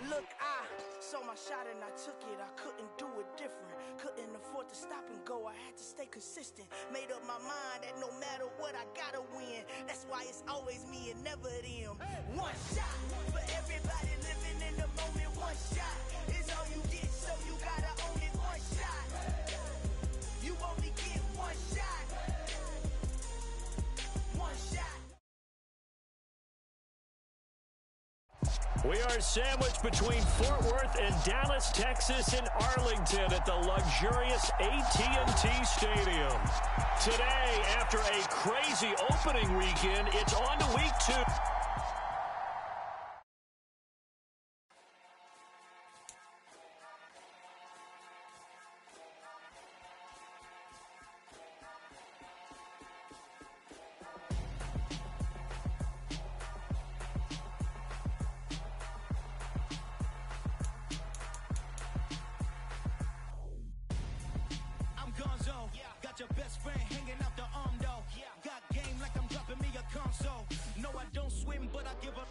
Look, I saw my shot and I took it. I couldn't do it different. Couldn't afford to stop and go. I had to stay consistent. Made up my mind that no matter what, I gotta win. That's why it's always me and never them. One shot for everybody living in the moment. One shot is all you get, so you gotta own it. One shot. You only get one shot. One shot. We are sandwiched between Fort Worth and Dallas, Texas, and Arlington at the luxurious AT&T Stadium. Today, after a crazy opening weekend, it's on to week 2. Your best friend hanging out the arm though. Got game like I'm dropping me a console. No, I don't swim, but I give a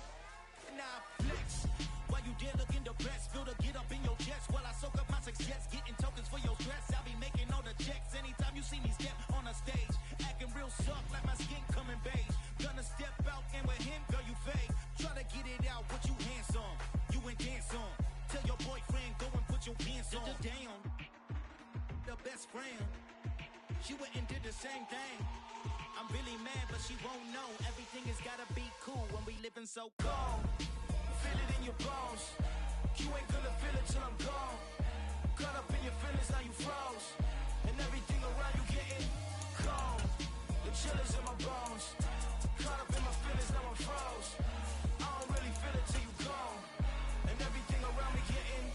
now flex. While you there looking depressed, feel the get up in your chest while I soak up my success, getting tokens for your stress. I'll be making all the checks anytime you see me step on a stage, acting real soft like my skin coming beige. Gonna step out and with him, girl, you fade. Try to get it out, but you handsome. You ain't dance on. Tell your boyfriend go and put your pants on. Down. The best friend. She went and did the same thing. I'm really mad, but she won't know. Everything has gotta be cool when we living so cold. Feel it in your bones. You ain't gonna feel it till I'm gone. Caught up in your feelings, now you froze. And everything around you getting cold. The chillers in my bones. Caught up in my feelings, now I'm froze. I don't really feel it till you gone. And everything around me getting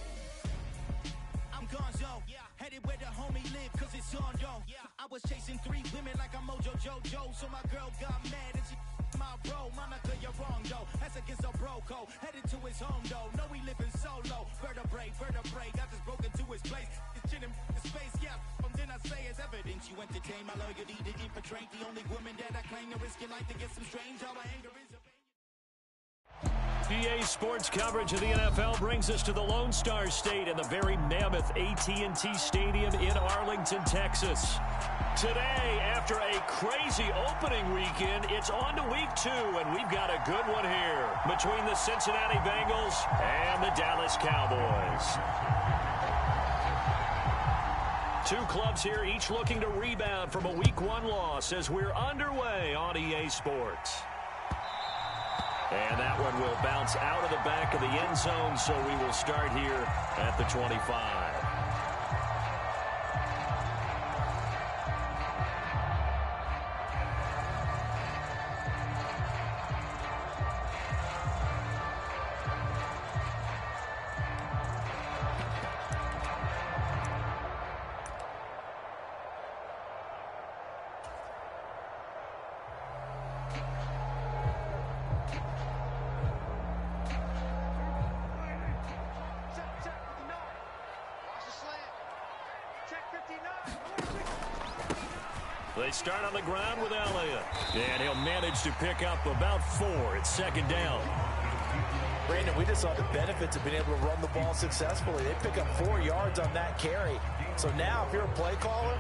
I'm gonzo. Headed where the homie live, cause it's on though. I was chasing 3 women like I'm Mojo Jojo. So my girl got mad and she my bro. Monica, you're wrong though. That's against a bro code. Headed to his home though. No, we living solo. Vertebrae. I just broke into his place. It's chilling in space, yeah. From then I say it's evidence. You entertain my loyalty to infiltrate. The only woman that I claim to risk your life to get some strange. All my anger is PA Sports coverage of the NFL brings us to the Lone Star State and the very mammoth AT&T Stadium in Arlington, Texas. Today, after a crazy opening weekend, it's on to week 2, and we've got a good one here between the Cincinnati Bengals and the Dallas Cowboys. 2 clubs here, each looking to rebound from a week 1 loss as we're underway on EA Sports. And that one will bounce out of the back of the end zone, so we will start here at the 25. They start on the ground with Elliott. And he'll manage to pick up about 4. It's second down. Brandon, we just saw the benefits of being able to run the ball successfully. They pick up 4 yards on that carry. So now if you're a play caller,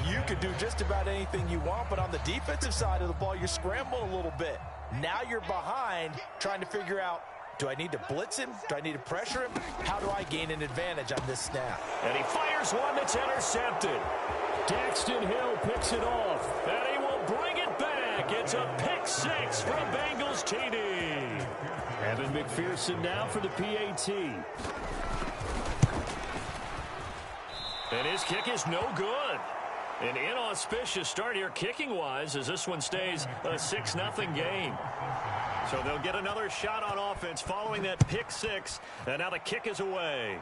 you can do just about anything you want. But on the defensive side of the ball, you're scrambling a little bit. Now you're behind trying to figure out, do I need to blitz him? Do I need to pressure him? How do I gain an advantage on this snap? And he fires one that's intercepted. Daxton Hill picks it off, and he will bring it back. It's a pick 6 for a Bengals TD. Evan McPherson now for the PAT. And his kick is no good. An inauspicious start here kicking-wise as this one stays a 6-0 game. So they'll get another shot on offense following that pick 6, and now the kick is away.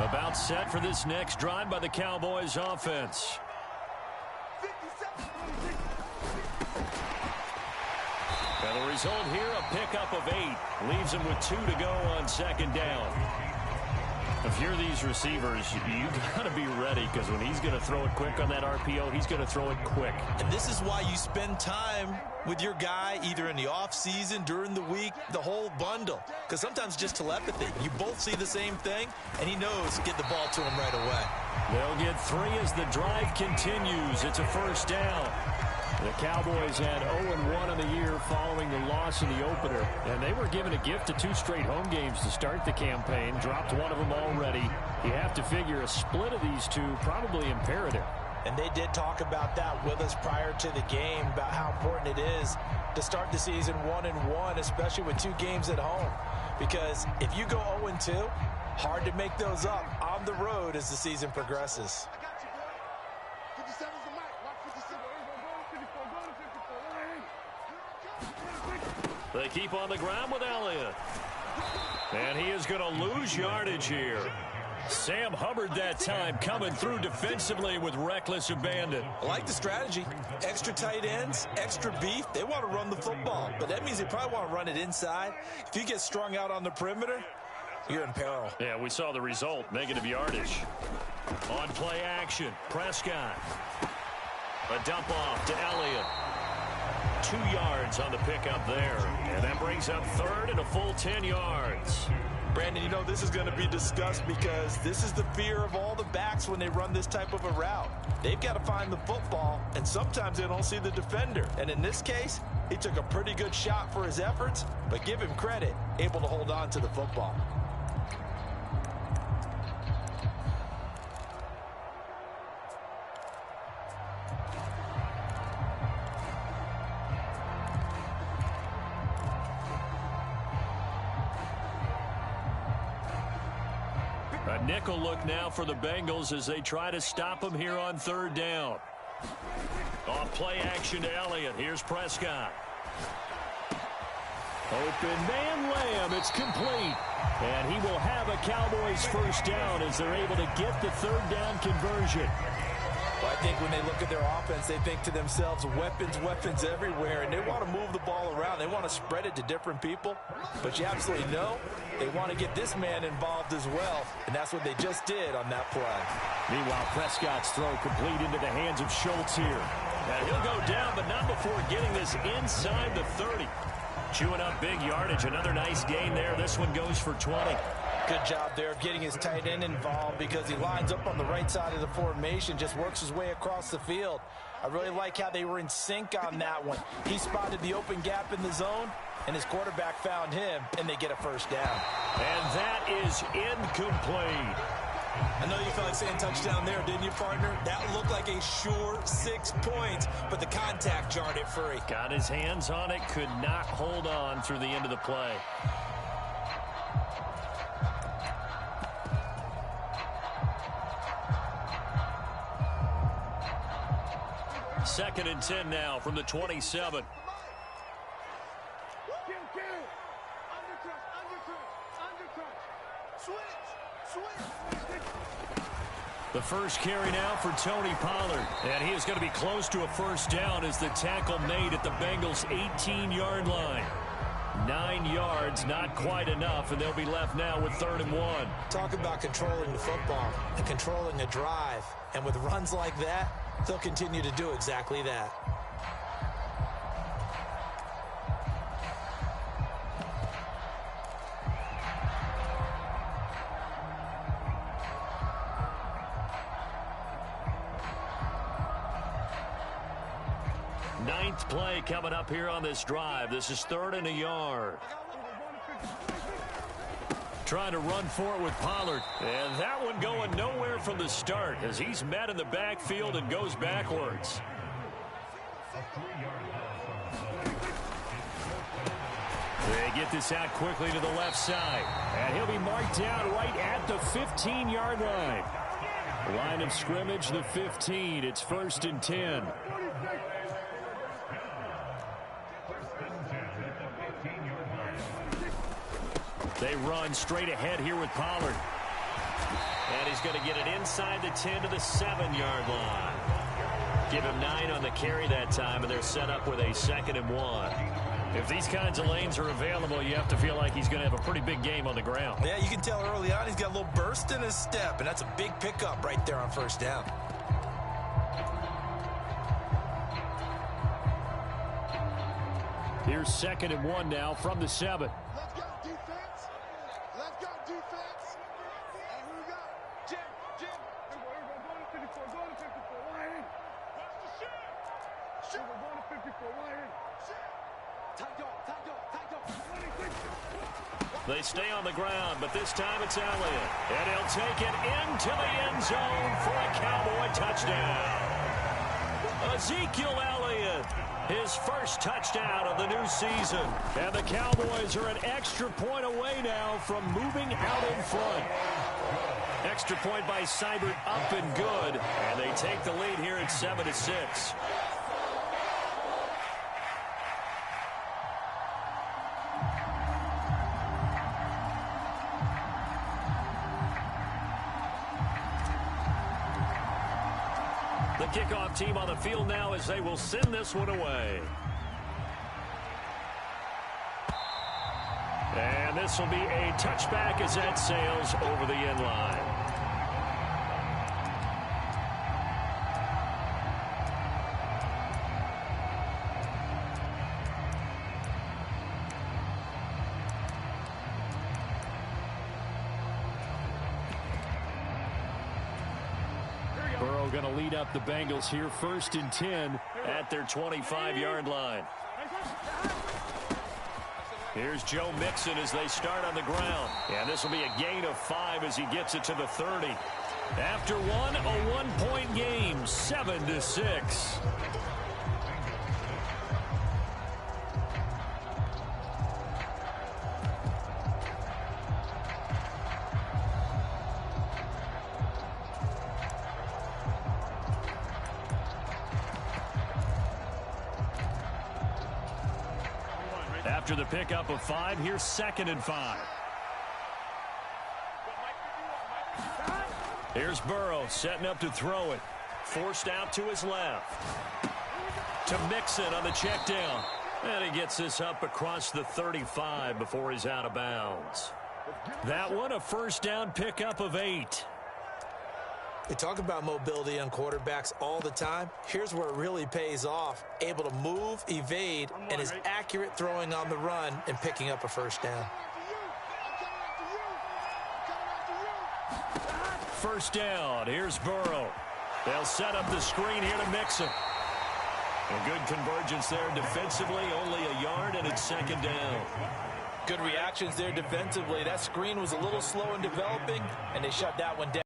About set for this next drive by the Cowboys offense. And the result here, a pickup of 8. Leaves them with 2 to go on second down. If you're these receivers, you got to be ready, because when he's going to throw it quick on that RPO, he's going to throw it quick. And this is why you spend time with your guy either in the offseason, during the week, the whole bundle. Because sometimes just telepathy. You both see the same thing, and he knows to get the ball to him right away. They'll get 3 as the drive continues. It's a first down. The Cowboys had 0-1 on the year following the loss in the opener. And they were given a gift of 2 straight home games to start the campaign. Dropped one of them already. You have to figure a split of these two probably imperative. And they did talk about that with us prior to the game, about how important it is to start the season 1-1, especially with 2 games at home. Because if you go 0-2, hard to make those up on the road as the season progresses. They keep on the ground with Elliott. And he is going to lose yardage here. Sam Hubbard that time coming through defensively with reckless abandon. I like the strategy. Extra tight ends, extra beef. They want to run the football, but that means they probably want to run it inside. If you get strung out on the perimeter, you're in peril. Yeah, we saw the result. Negative yardage. On play action, Prescott. A dump off to Elliott. 2 yards on the pickup there. And that brings up 3rd and a full 10 yards. Brandon, you know, this is going to be discussed because this is the fear of all the backs when they run this type of a route. They've got to find the football, and sometimes they don't see the defender. And in this case, he took a pretty good shot for his efforts, but give him credit, able to hold on to the football. A nickel look now for the Bengals as they try to stop him here on 3rd down. Off play action to Elliott. Here's Prescott. Open man Lamb. It's complete. And he will have a Cowboys first down as they're able to get the 3rd down conversion. Well, I think when they look at their offense, they think to themselves, weapons everywhere, and they want to move the ball around. They want to spread it to different people. But you absolutely know they want to get this man involved as well, and that's what they just did on that play. Meanwhile, Prescott's throw complete into the hands of Schultz here. And he'll go down, but not before getting this inside the 30. Chewing up big yardage. Another nice gain there. This one goes for 20. Good job there of getting his tight end involved because he lines up on the right side of the formation, just works his way across the field. I really like how they were in sync on that one. He spotted the open gap in the zone, and his quarterback found him, and they get a first down. And that is incomplete. I know you felt like saying touchdown there, didn't you, partner? That looked like a sure 6 points, but the contact jarred it free. Got his hands on it, could not hold on through the end of the play. Second and 10 now from the 27. The first carry now for Tony Pollard. And he is going to be close to a first down as the tackle made at the Bengals' 18-yard line. 9 yards, not quite enough, and they'll be left now with 3rd and 1. Talk about controlling the football and controlling a drive. And with runs like that, they'll continue to do exactly that. Ninth play coming up here on this drive. This is 3rd and a yard. Trying to run for it with Pollard. And that one going nowhere from the start as he's met in the backfield and goes backwards. They get this out quickly to the left side. And he'll be marked down right at the 15-yard line. Line of scrimmage, the 15. It's 1st and 10. They run straight ahead here with Pollard. And he's going to get it inside the 10 to the 7-yard line. Give him 9 on the carry that time, and they're set up with a 2nd and 1. If these kinds of lanes are available, you have to feel like he's going to have a pretty big game on the ground. Yeah, you can tell early on he's got a little burst in his step, and that's a big pickup right there on first down. Here's 2nd and 1 now from the 7. Let's go, defense. Let's go, defense. And who we got? Jim. Go to 54. Go to 54. Wide. What's the shit? We're going to 54. Wide. Tight dog. They stay on the ground, but this time it's Elliott. And he'll take it into the end zone for a Cowboy touchdown. Ezekiel Elliott, his first touchdown of the new season. And the Cowboys are an extra point away now from moving out in front. Extra point by Seibert up and good. And they take the lead here at 7-6. The kickoff team on the field now as they will send this one away. And this will be a touchback as that sails over the end line. Burrow going to lead up the Bengals here, 1st and 10 at their 25-yard line. Here's Joe Mixon as they start on the ground. And this will be a gain of 5 as he gets it to the 30. After one, a one-point game, 7-6. After the pickup of 5, here's 2nd and 5. Here's Burrow setting up to throw it. Forced out to his left. To Mixon on the check down. And he gets this up across the 35 before he's out of bounds. That one, a first down pickup of 8. They talk about mobility on quarterbacks all the time. Here's where it really pays off. Able to move, evade, and is accurate throwing on the run and picking up a first down. First down. Here's Burrow. They'll set up the screen here to Mixon. A good convergence there defensively. Only a yard, and it's 2nd down. Good reactions there defensively. That screen was a little slow in developing, and they shut that one down.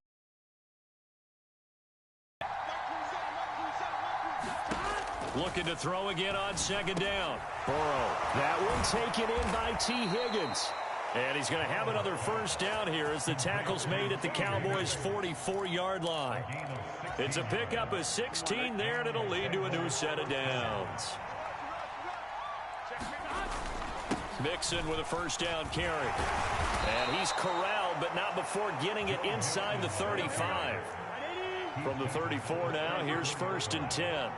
Looking to throw again on 2nd down. Burrow. That one taken in by T. Higgins. And he's going to have another first down here as the tackle's made at the Cowboys' 44-yard line. It's a pickup of 16 there, and it'll lead to a new set of downs. Mixon with a first down carry. And he's corralled, but not before getting it inside the 35. From the 34 now, here's 1st and 10.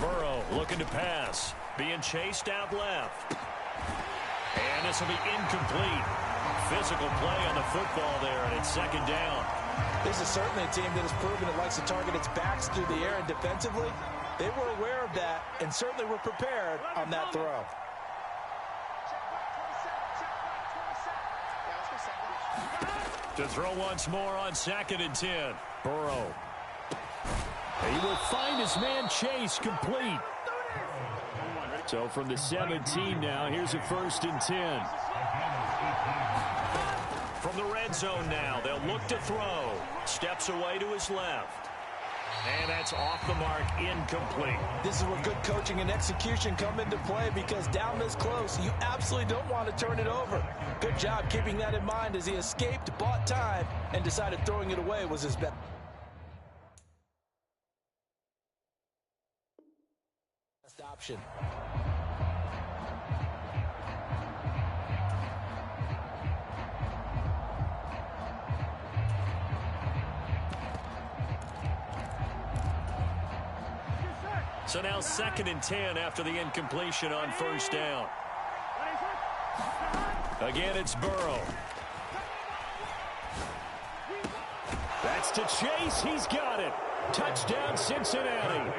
Burrow looking to pass. Being chased out left. And this will be incomplete. Physical play on the football there, and it's 2nd down. This is certainly a team that has proven it likes to target its backs through the air, and defensively, they were aware of that and certainly were prepared on that throw. To throw once more on 2nd and 10. Burrow. He will find his man Chase complete. So from the 17 now, here's a 1st and 10. From the red zone now, they'll look to throw. Steps away to his left. And that's off the mark, incomplete. This is where good coaching and execution come into play, because down this close, you absolutely don't want to turn it over. Good job keeping that in mind as he escaped, bought time, and decided throwing it away was his best option. So now 2nd and 10 after the incompletion on first down. Again, it's Burrow. That's to Chase. He's got it. Touchdown, Cincinnati.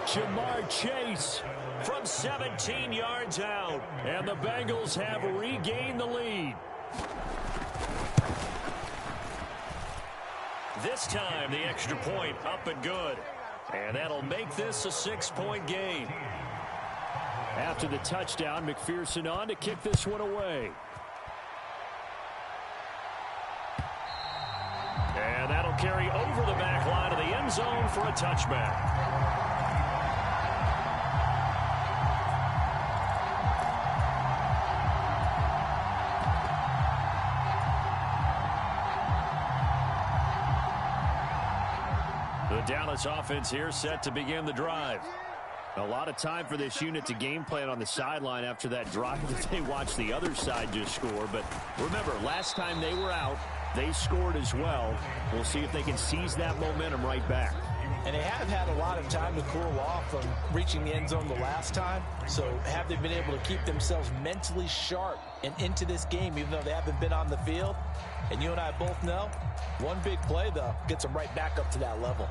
Jamar Chase from 17 yards out. And the Bengals have regained the lead. This time, the extra point up and good. And that'll make this a 6-point game. After the touchdown, McPherson on to kick this one away. And that'll carry over the back line of the end zone for a touchback. The Dallas offense here set to begin the drive. A lot of time for this unit to game plan on the sideline after that drive that they watched the other side just score. But remember, last time they were out, they scored as well. We'll see if they can seize that momentum right back. And they have had a lot of time to cool off from reaching the end zone the last time. So have they been able to keep themselves mentally sharp and into this game, even though they haven't been on the field? And you and I both know, one big play, though, gets them right back up to that level.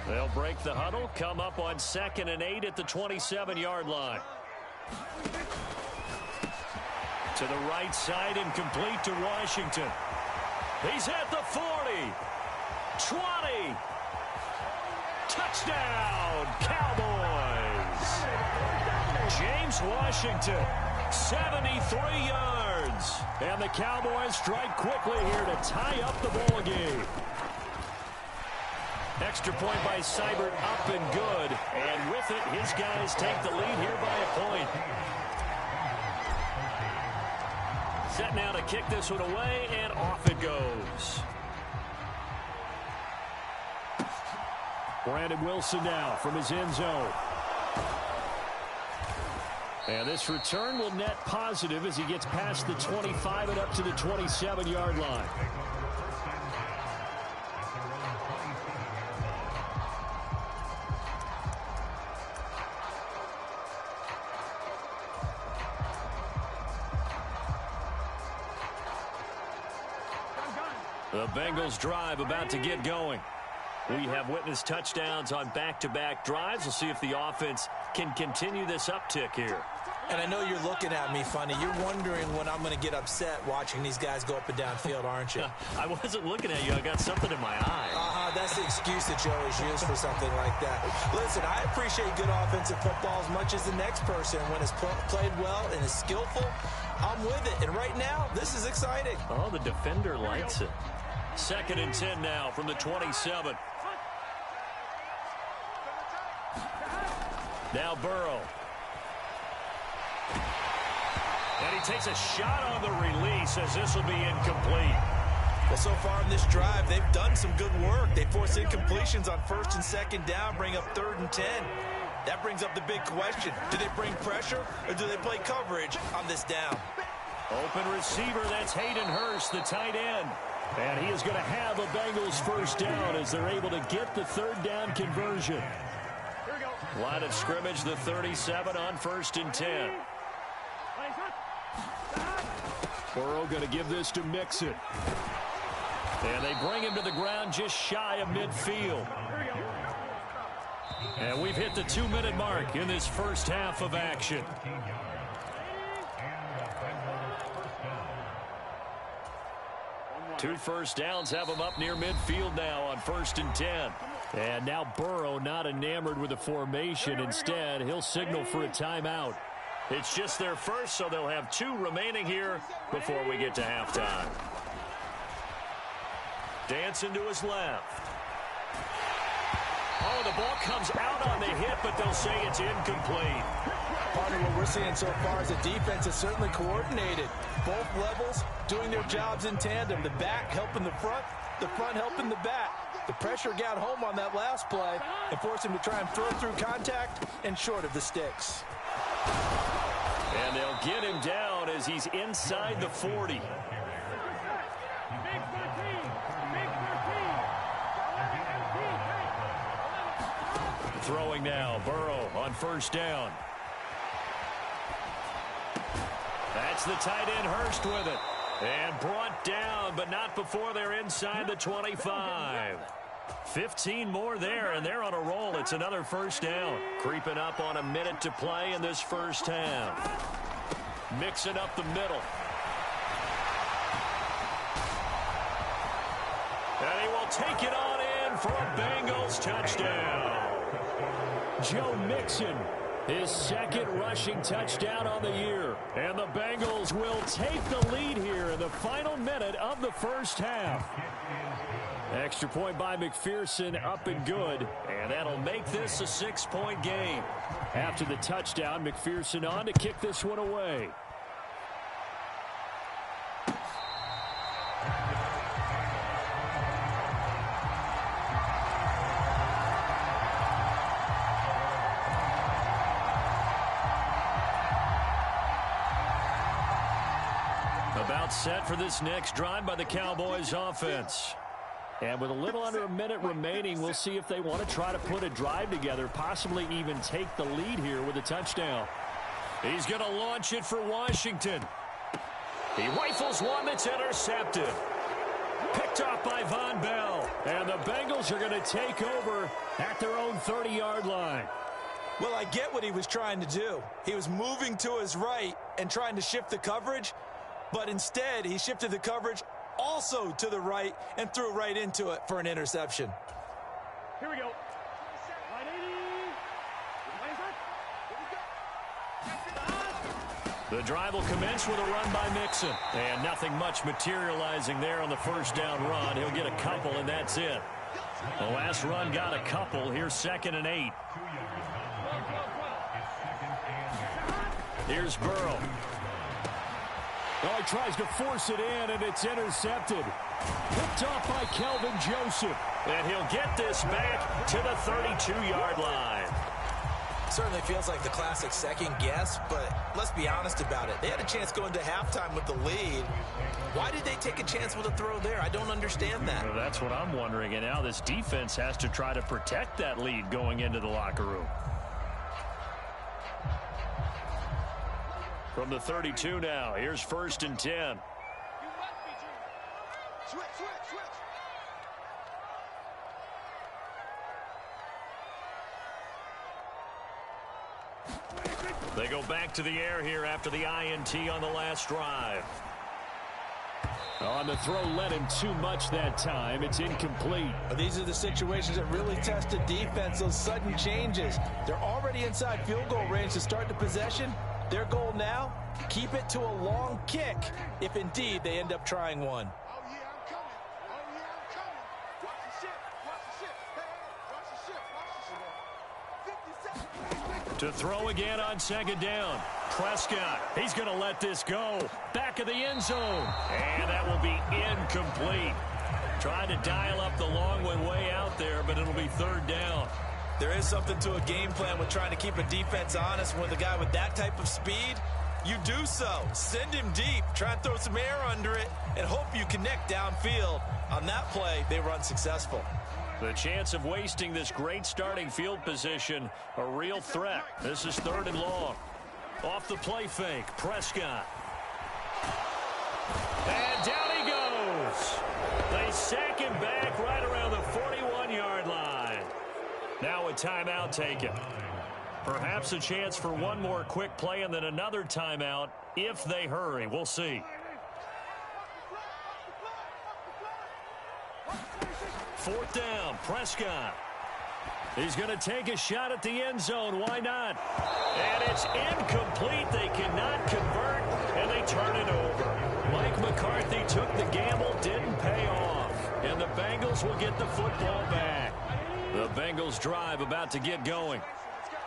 They'll break the huddle, come up on 2nd and 8 at the 27-yard line. To the right side and complete to Washington. He's at the 40. 20. Touchdown, Cowboys. James Washington, 73 yards. And the Cowboys strike quickly here to tie up the ball game. Extra point by Seibert, up and good. And with it, his guys take the lead here by a point. Set now to kick this one away, and off it goes. Brandon Wilson now from his end zone. And this return will net positive as he gets past the 25 and up to the 27-yard line. The Bengals drive about to get going. We have witnessed touchdowns on back-to-back drives. We'll see if the offense can continue this uptick here. And I know you're looking at me funny. You're wondering when I'm going to get upset watching these guys go up and down field, aren't you? I wasn't looking at you. I got something in my eye. That's the excuse that you always use for something like that. Listen, I appreciate good offensive football as much as the next person. When it's played well and is skillful, I'm with it. And right now, this is exciting. Oh, the defender likes it. 2nd and 10 now from the 27. Now Burrow. And he takes a shot on the release as this will be incomplete. Well, so far in this drive, they've done some good work. They force incompletions on 1st and 2nd down, bring up 3rd and 10. That brings up the big question. Do they bring pressure or do they play coverage on this down? Open receiver, that's Hayden Hurst, the tight end. And he is going to have a Bengals first down as they're able to get the 3rd down conversion. Line of scrimmage, the 37 on 1st and 10. Burrow going to give this to Mixon. And they bring him to the ground just shy of midfield. And we've hit the 2-minute mark in this first half of action. Two first downs have them up near midfield now on 1st and 10. And now Burrow not enamored with the formation. Instead, he'll signal for a timeout. It's just their first, so they'll have 2 remaining here before we get to halftime. Dancing to his left. Oh, the ball comes out on the hit, but they'll say it's incomplete. Partner, what we're seeing so far is the defense is certainly coordinated. Both levels doing their jobs in tandem. The back helping the front helping the back. The pressure got home on that last play and forced him to try and throw through contact and short of the sticks. And they'll get him down as he's inside the 40. throwing now. Burrow on first down. That's the tight end Hurst with it. And brought down, but not before they're inside the 25. 15 more there, and they're on a roll. It's another first down. Creeping up on a minute to play in this first half. Mixing up the middle. And he will take it on in for a Bengals touchdown. Joe Mixon, his second rushing touchdown on the year. And the Bengals will take the lead here in the final minute of the first half. Extra point by McPherson, up and good. And that'll make this a 6-point game. After the touchdown, McPherson on to kick this one away. About set for this next drive by the Cowboys offense. And with a little under a minute remaining, we'll see if they want to try to put a drive together, possibly even take the lead here with a touchdown. He's going to launch it for Washington. He rifles one that's intercepted. Picked off by Von Bell. And the Bengals are going to take over at their own 30-yard line. Well, I get what he was trying to do. He was moving to his right and trying to shift the coverage, but instead he shifted the coverage also to the right and threw right into it for an interception. Here we go. The drive will commence with a run by Mixon. And nothing much materializing there on the first down run. He'll get a couple, and that's it. The last run got a couple. Here's 2nd and 8. Here's Burrow. Oh, he tries to force it in, and it's intercepted. Picked off by Kelvin Joseph. And he'll get this back to the 32-yard line. Certainly feels like the classic second guess, but let's be honest about it. They had a chance going to halftime with the lead. Why did they take a chance with a throw there? I don't understand that. Well, that's what I'm wondering, and now this defense has to try to protect that lead going into the locker room. From the 32 now, here's 1st and 10. Switch. They go back to the air here after the INT on the last drive. On the throw, led him too much that time. It's incomplete. These are the situations that really test the defense, those sudden changes. They're already inside field goal range to start the possession. Their goal now, keep it to a long kick if indeed they end up trying one. Oh, yeah, I'm coming. Watch the ship. Hey, watch the ship. 50 seconds. To throw again on 2nd down. Prescott, he's going to let this go. Back of the end zone. And that will be incomplete. Trying to dial up the long one way out there, but it'll be 3rd down. There is something to a game plan with trying to keep a defense honest. With a guy with that type of speed, you do so. Send him deep. Try and throw some air under it and hope you connect downfield. On that play, they run successful. The chance of wasting this great starting field position, a real threat. This is 3rd and long. Off the play fake, Prescott. And down he goes. They sack him back right around the 41-yard line. Now a timeout taken. Perhaps a chance for one more quick play and then another timeout if they hurry. We'll see. 4th down, Prescott. He's going to take a shot at the end zone. Why not? And it's incomplete. They cannot convert, and they turn it over. Mike McCarthy took the gamble, didn't pay off. And the Bengals will get the football back. The Bengals drive about to get going.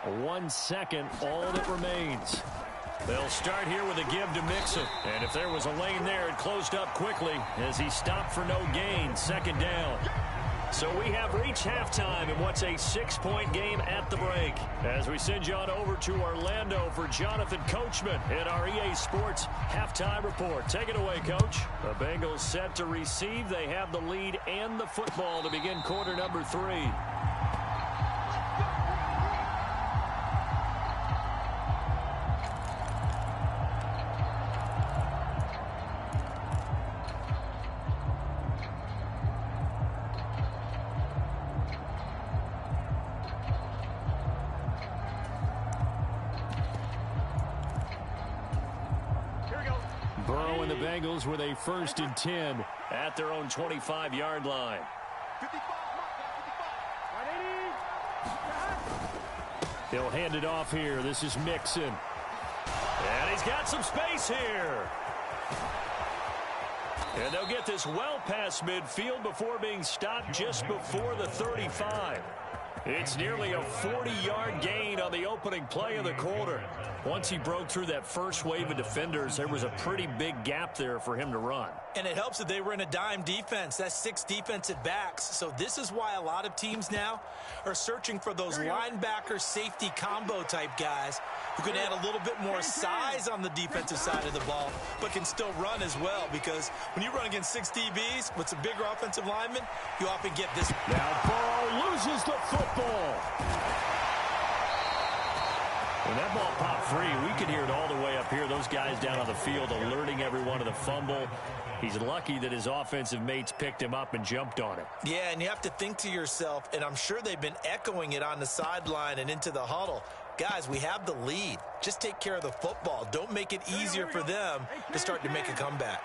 1 second, all that remains. They'll start here with a give to Mixon. And if there was a lane there, it closed up quickly as he stopped for no gain. 2nd down. So we have reached halftime in what's a 6-point game at the break. As we send you on over to Orlando for Jonathan Coachman in our EA Sports Halftime Report. Take it away, Coach. The Bengals set to receive. They have the lead and the football to begin quarter number 3. Burrow and the Bengals with a 1st and 10 at their own 25-yard line. 55, He'll hand it off here. This is Mixon. And he's got some space here. And they'll get this well past midfield before being stopped just before the 35. It's nearly a 40-yard gain on the opening play of the quarter. Once he broke through that first wave of defenders, there was a pretty big gap there for him to run. And it helps that they were in a dime defense. That's 6 defensive backs. So this is why a lot of teams now are searching for those linebacker safety combo type guys who can add a little bit more size on the defensive side of the ball, but can still run as well, because when you run against 6 DBs with some bigger offensive linemen, you often get this. Now Burrow loses the football. When that ball popped free, we could hear it all the way up here. Those guys down on the field alerting everyone of the fumble. He's lucky that his offensive mates picked him up and jumped on it. Yeah, and you have to think to yourself, and I'm sure they've been echoing it on the sideline and into the huddle. Guys, we have the lead. Just take care of the football. Don't make it easier for them to start to make a comeback.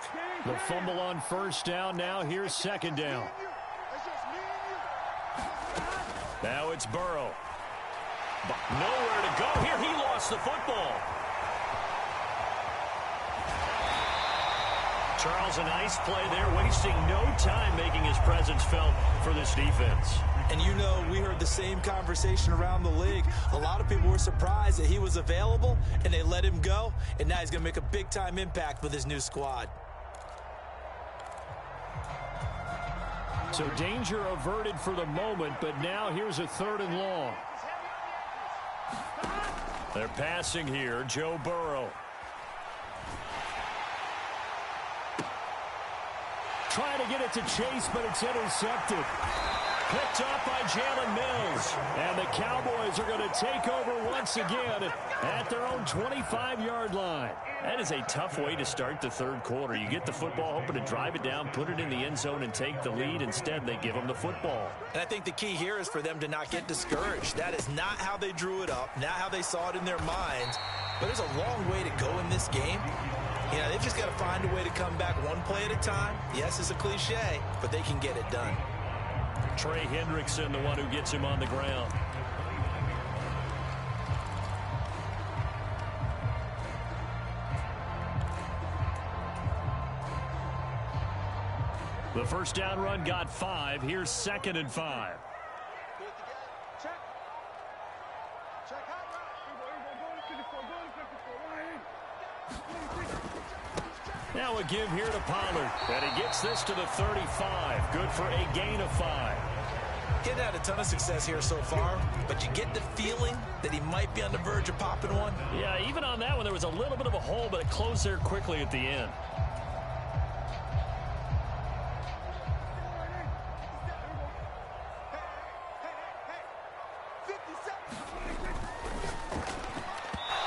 The fumble on 1st down. Now here's 2nd down. Now it's Burrow. But nowhere to go here. He lost the football. Charles, a nice play there, wasting no time making his presence felt for this defense. And you know, we heard the same conversation around the league. A lot of people were surprised that he was available, and they let him go, and now he's going to make a big-time impact with his new squad. So danger averted for the moment, but now here's a 3rd and long. They're passing here, Joe Burrow. Trying to get it to Chase, but it's intercepted. Picked up by Jalen Mills. And the Cowboys are going to take over once again at their own 25-yard line. That is a tough way to start the 3rd quarter. You get the football, hoping to drive it down, put it in the end zone, and take the lead. Instead, they give them the football. And I think the key here is for them to not get discouraged. That is not how they drew it up, not how they saw it in their minds. But there's a long way to go in this game. You know, they've just got to find a way to come back one play at a time. Yes, it's a cliche, but they can get it done. Trey Hendrickson, the one who gets him on the ground. The 1st down run got 5. Here's 2nd and 5. Now a give here to Pollard. And he gets this to the 35. Good for a gain of 5. He's had a ton of success here so far, but you get the feeling that he might be on the verge of popping one. Yeah, even on that one, there was a little bit of a hole, but it closed there quickly at the end.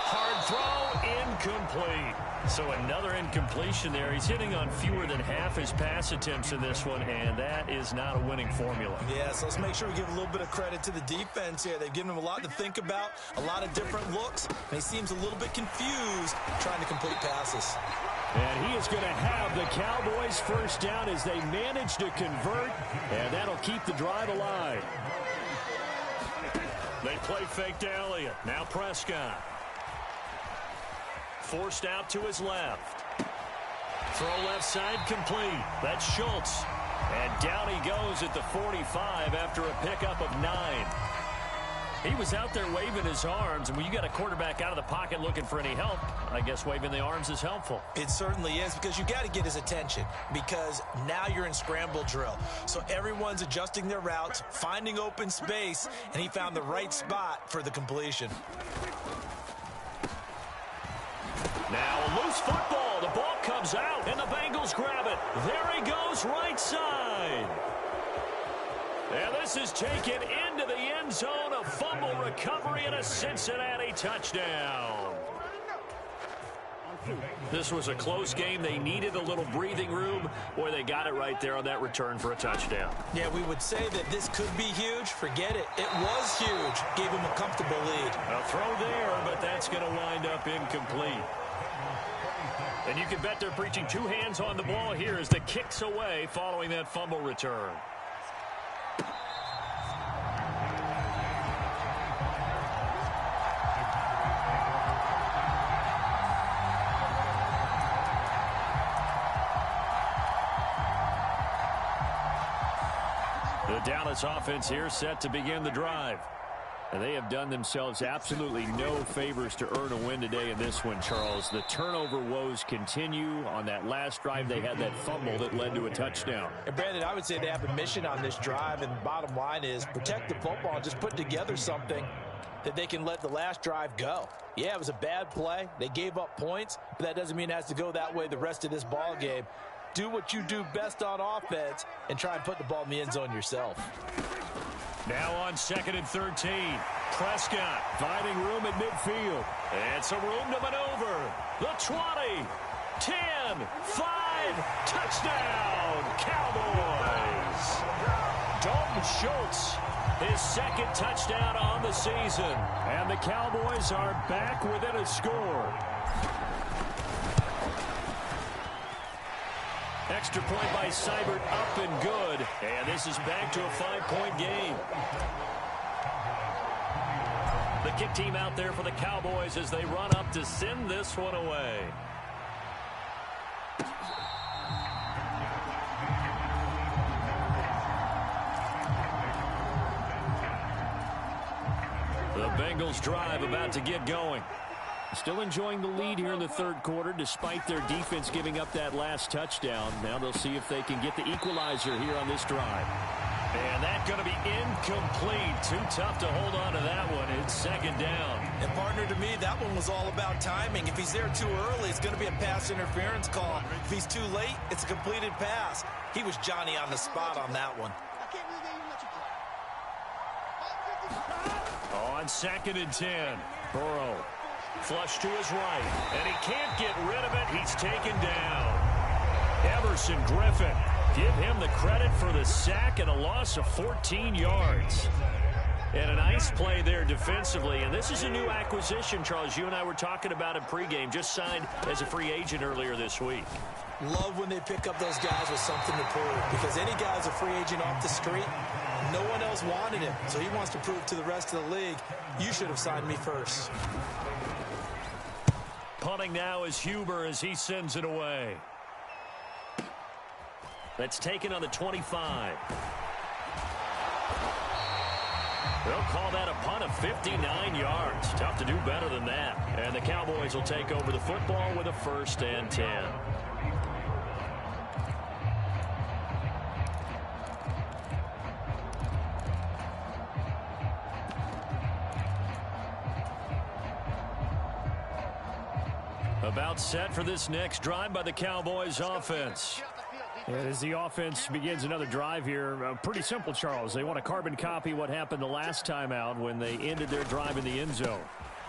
Hard throw, incomplete. So another incompletion there. He's hitting on fewer than half his pass attempts in this one, and that is not a winning formula. Yeah, so let's make sure we give a little bit of credit to the defense here. They've given him a lot to think about, a lot of different looks, and he seems a little bit confused trying to complete passes. And he is going to have the Cowboys' 1st down as they manage to convert, and that'll keep the drive alive. They play fake to Elliott. Now Prescott. Forced out to his left. Throw left side complete. That's Schultz. And down he goes at the 45 after a pickup of 9. He was out there waving his arms, and when you got a quarterback out of the pocket looking for any help, I guess waving the arms is helpful. It certainly is, because you got to get his attention, because now you're in scramble drill. So everyone's adjusting their routes, finding open space, and he found the right spot for the completion. Now a loose football. The ball comes out, and the Bengals grab it. There he goes, right side. And this is taken into the end zone. A fumble recovery and a Cincinnati touchdown. This was a close game. They needed a little breathing room. Boy, they got it right there on that return for a touchdown. Yeah, we would say that this could be huge. Forget it. It was huge. Gave him a comfortable lead. A throw there, but that's going to wind up incomplete. And you can bet they're preaching two hands on the ball here as the kick's away following that fumble return. The Dallas offense here set to begin the drive. And they have done themselves absolutely no favors to earn a win today in this one, Charles. The turnover woes continue. On that last drive, they had that fumble that led to a touchdown. And, Brandon, I would say they have a mission on this drive, and the bottom line is protect the football and just put together something that they can let the last drive go. Yeah, it was a bad play. They gave up points, but that doesn't mean it has to go that way the rest of this ball game. Do what you do best on offense and try and put the ball in the end zone yourself. Now on 2nd and 13. Prescott finding room at midfield. And some room to maneuver. The 20, 10, 5, touchdown, Cowboys. Dalton Schultz, his second touchdown on the season. And the Cowboys are back within a score. Extra point by Seibert, up and good. And this is back to a 5-point game. The kick team out there for the Cowboys as they run up to send this one away. The Bengals drive about to get going. Still enjoying the lead here in the third quarter despite their defense giving up that last touchdown. Now they'll see if they can get the equalizer here on this drive. And that's going to be incomplete. Too tough to hold on to that one. It's second down. And, partner, to me, that one was all about timing. If he's there too early, it's going to be a pass interference call. If he's too late, it's a completed pass. He was Johnny on the spot on that one. On 2nd and 10, Burrow. Flush to his right, and he can't get rid of it. He's taken down. Everson Griffin, give him the credit for the sack and a loss of 14 yards. And a nice play there defensively. And this is a new acquisition, Charles. You and I were talking about it pregame. Just signed as a free agent earlier this week. Love when they pick up those guys with something to prove. Because any guy's a free agent off the street, no one else wanted him. So he wants to prove to the rest of the league, you should have signed me first. Punting now is Huber as he sends it away. That's taken on the 25. They'll call that a punt of 59 yards. Tough to do better than that. And the Cowboys will take over the football with a 1st and 10. About set for this next drive by the Cowboys offense. And as the offense begins another drive here, pretty simple, Charles. They want to carbon copy what happened the last time out when they ended their drive in the end zone.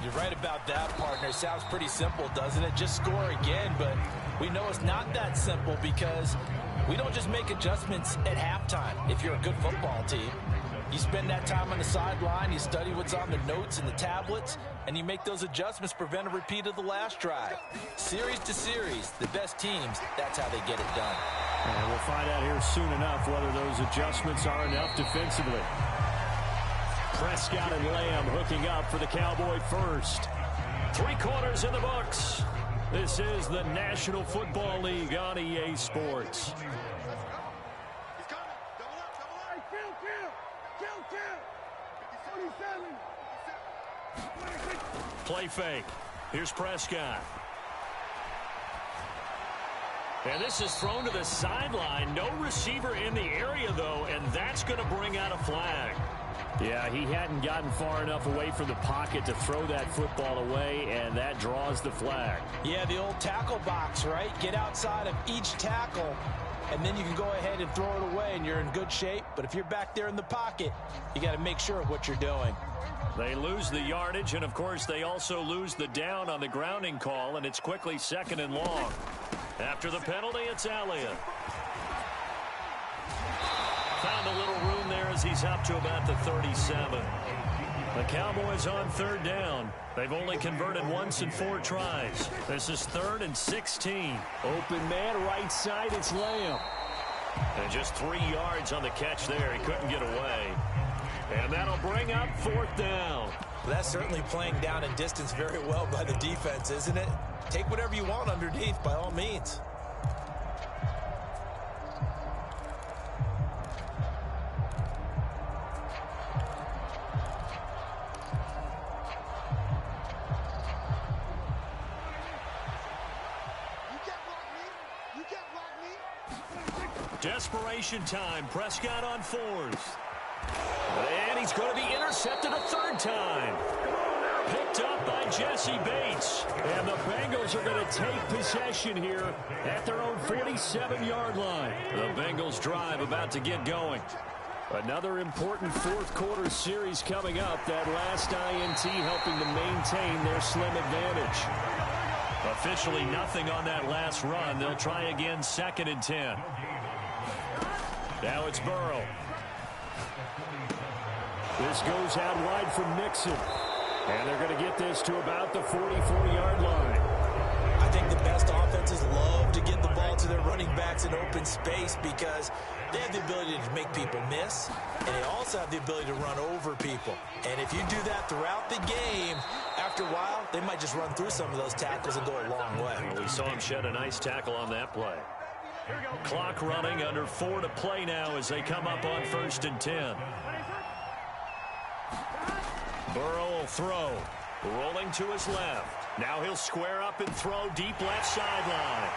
You're right about that, partner. Sounds pretty simple, doesn't it? Just score again, but we know it's not that simple because we don't just make adjustments at halftime if you're a good football team. You spend that time on the sideline, you study what's on the notes and the tablets, and you make those adjustments to prevent a repeat of the last drive. Series to series, the best teams, that's how they get it done. And we'll find out here soon enough whether those adjustments are enough defensively. Prescott and Lamb hooking up for the Cowboy first. 3 quarters in the books. This is the National Football League on EA Sports. Play fake. Here's Prescott. And this is thrown to the sideline. No receiver in the area, though, and that's going to bring out a flag. Yeah, he hadn't gotten far enough away from the pocket to throw that football away, and that draws the flag. Yeah, the old tackle box, right? Get outside of each tackle, and then you can go ahead and throw it away, and you're in good shape. But if you're back there in the pocket, you got to make sure of what you're doing. They lose the yardage, and, of course, they also lose the down on the grounding call, and it's quickly 2nd and long. After the penalty, it's Elliott. Found a little room there as he's up to about the 37. The Cowboys on third down. They've only converted once in 4 tries. This is 3rd and 16. Open man, right side, it's Lamb. And just 3 yards on the catch there. He couldn't get away. And that'll bring up 4th down. Well, that's certainly playing down in distance very well by the defense, isn't it? Take whatever you want underneath, by all means. Desperation time. Prescott on 4th. And he's going to be intercepted a 3rd time. Picked up by Jesse Bates. And the Bengals are going to take possession here at their own 47-yard line. The Bengals drive about to get going. Another important 4th quarter series coming up. That last INT helping to maintain their slim advantage. Officially nothing on that last run. They'll try again 2nd and 10. Now it's Burrow. This goes out wide from Nixon. And they're going to get this to about the 44-yard line. I think the best offenses love to get the ball to their running backs in open space because they have the ability to make people miss, and they also have the ability to run over people. And if you do that throughout the game, after a while, they might just run through some of those tackles and go a long way. Well, we saw him shed a nice tackle on that play. Clock running, under 4 to play now as they come up on 1st and 10. Burrow will throw. Rolling to his left. Now he'll square up and throw deep left sideline.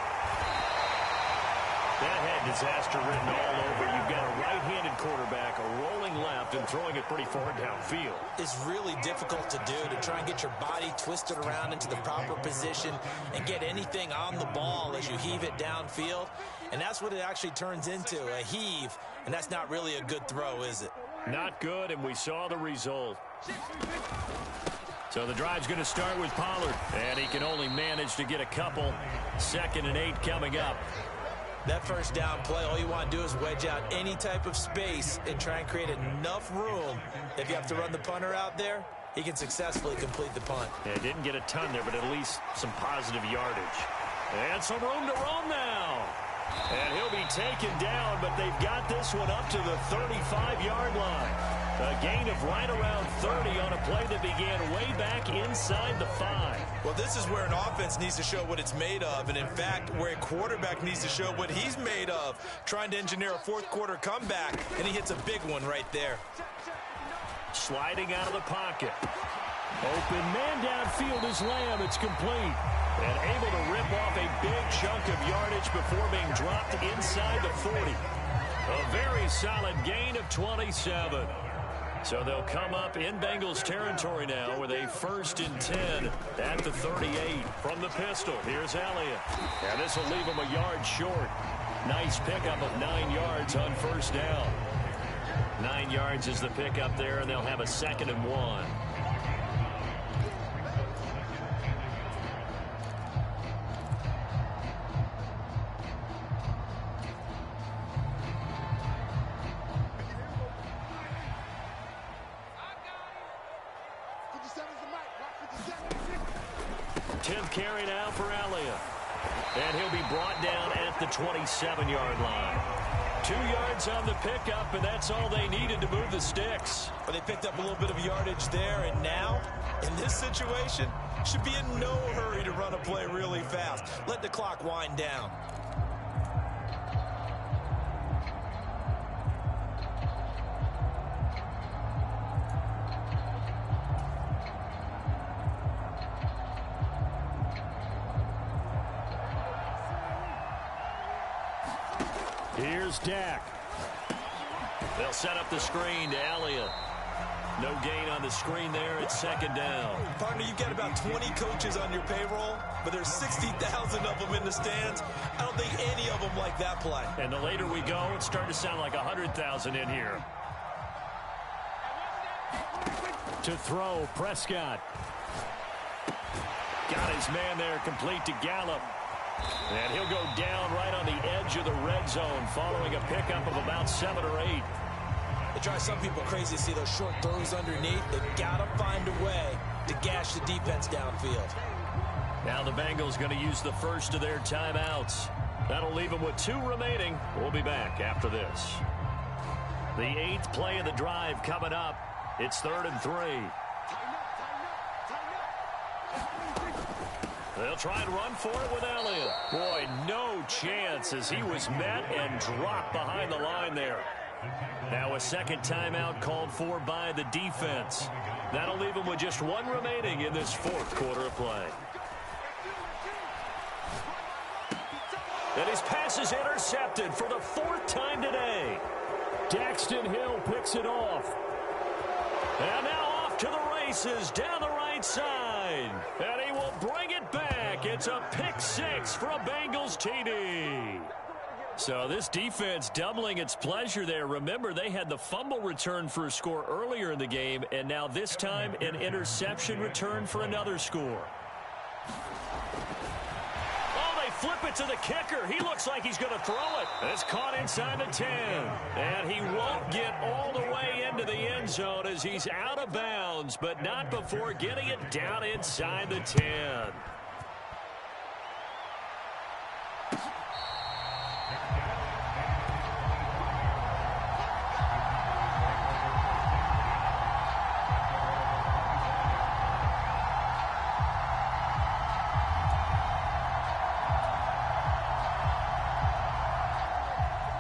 That had disaster written all over. You've got a right-handed quarterback, a rolling left, and throwing it pretty far downfield. It's really difficult to do, to try and get your body twisted around into the proper position and get anything on the ball as you heave it downfield. And that's what it actually turns into, a heave. And that's not really a good throw, is it? Not good, and we saw the result. So the drive's going to start with Pollard, and he can only manage to get a couple. 2nd and 8 coming up. That first down play, all you want to do is wedge out any type of space and try and create enough room. If you have to run the punter out there, he can successfully complete the punt. Yeah, didn't get a ton there, but at least some positive yardage. And some room to roam now. And he'll be taken down, but they've got this one up to the 35-yard line. A gain of right around 30 on a play that began way back inside the 5. Well, this is where an offense needs to show what it's made of, and in fact, where a quarterback needs to show what he's made of, trying to engineer a 4th quarter comeback, and he hits a big one right there. Sliding out of the pocket. Open man downfield is Lamb. It's complete. And able to rip off a big chunk of yardage before being dropped inside the 40. A very solid gain of 27. So they'll come up in Bengals territory now with a 1st and 10 at the 38. From the pistol, here's Elliott. And this will leave him a yard short. Nice pickup of 9 yards on 1st down. 9 yards is the pickup there, and they'll have a 2nd and 1. Carry now for Elliott. And he'll be brought down at the 27-yard line. 2 yards on the pickup, and that's all they needed to move the sticks. Well, they picked up a little bit of yardage there, and now, in this situation, should be in no hurry to run a play really fast. Let the clock wind down. Here's Dak. They'll set up the screen to Elliott. No gain on the screen there. It's 2nd down. Partner, you've got about 20 coaches on your payroll, but there's 60,000 of them in the stands. I don't think any of them like that play. And the later we go, it's starting to sound like 100,000 in here. To throw, Prescott. Got his man there, complete to Gallup. And he'll go down right on the edge of the red zone following a pickup of about 7 or 8. It drives some people crazy to see those short throws underneath. They've got to find a way to gash the defense downfield. Now the Bengals going to use the first of their timeouts. That'll leave them with 2 remaining. We'll be back after this. The 8th play of the drive coming up. It's 3rd and 3. They'll try and run for it with Elliott. Boy, no chance as he was met and dropped behind the line there. Now a second timeout called for by the defense. That'll leave them with just 1 remaining in this 4th quarter of play. And his pass is intercepted for the 4th time today. Daxton Hill picks it off. And now off to the races down the right side. And he will bring it back. It's a pick 6 for a Bengals TD. So this defense doubling its pleasure there. Remember, they had the fumble return for a score earlier in the game, and now this time an interception return for another score. Oh, they flip it to the kicker. He looks like he's going to throw it. It's caught inside the 10. And he won't get all the way into the end zone as he's out of bounds, but not before getting it down inside the 10.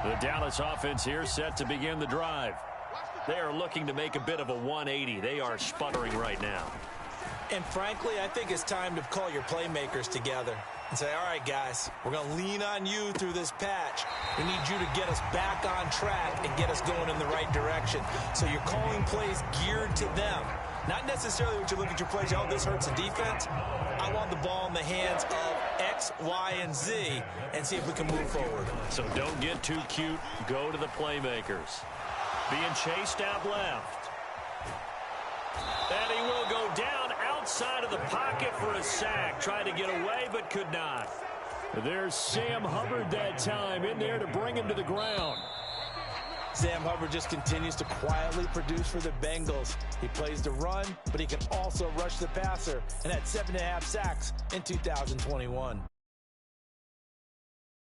The Dallas offense here set to begin the drive. They are looking to make a bit of a 180. They are sputtering right now. And frankly, I think it's time to call your playmakers together and say, all right, guys, we're going to lean on you through this patch. We need you to get us back on track and get us going in the right direction. So you're calling plays geared to them. Not necessarily what you look at your plays, oh, this hurts the defense. I want the ball in the hands of X, Y, and Z and see if we can move forward. So don't get too cute. Go to the playmakers. Being chased out left. And he will go down outside of the pocket for a sack. Tried to get away, but could not. There's Sam Hubbard that time in there to bring him to the ground. Sam Hubbard just continues to quietly produce for the Bengals. He plays the run, but he can also rush the passer and had 7.5 sacks in 2021.